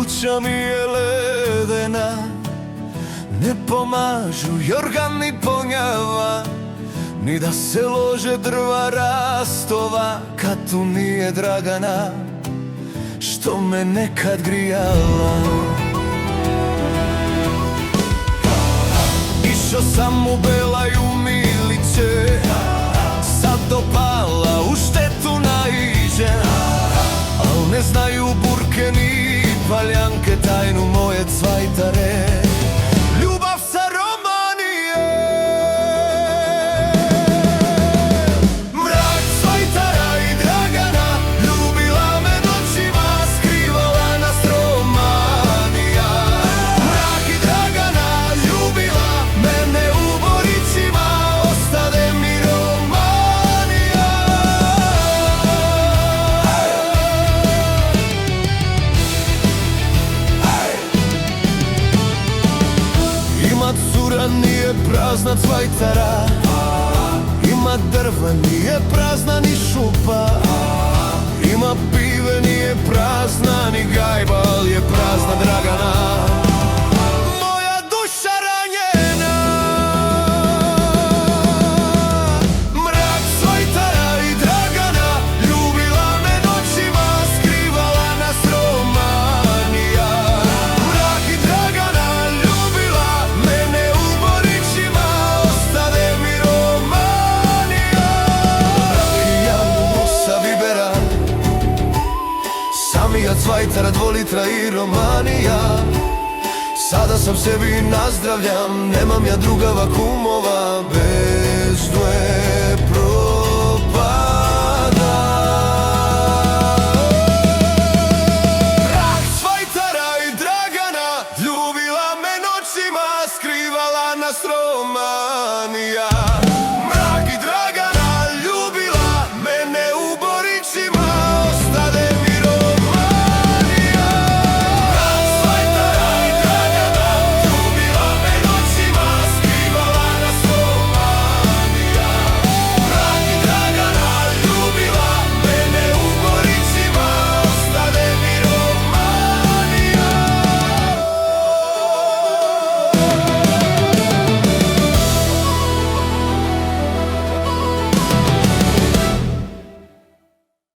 kuća mi je ledena, ne pomažu jorgan ni ponjava, ni da se lože drva rastova, kad tu nije Dragana, što me nekad grijala. Išao sam u Belaju Miliće, sad dopala u štetu naiđem, al ne znaju burke ni paljanke tajnu moje cvajtare. Ljubav sa Romanije, mrak cvajtara i Dragana, ljubila me noćima, skrivala nas Romanija. Mrak i Dragana ljubila mene u Borićima, ostade mi Romanija. Ima cura, nije prazna cvajtara, ima drva, nije prazna ni šupa, ima pive, nije prazna ni gajba, al je prazna Dragana, moja duša ranjena. Mrak cvajtara i Dragana, ljubila me noćima, skrivala nas Romanija. Mrak i Dragana ljubila mene u Borićima, ostade mi Romanija. Rakija, musa, bibera, samija, cvajtara, 2 litra i Romanija. Sada sam sebi nazdravljam, nemam ja drugava kumova, bez dve propada. Mrak cvajtara i Dragana, ljubila me noćima, skrivala nas Romanija.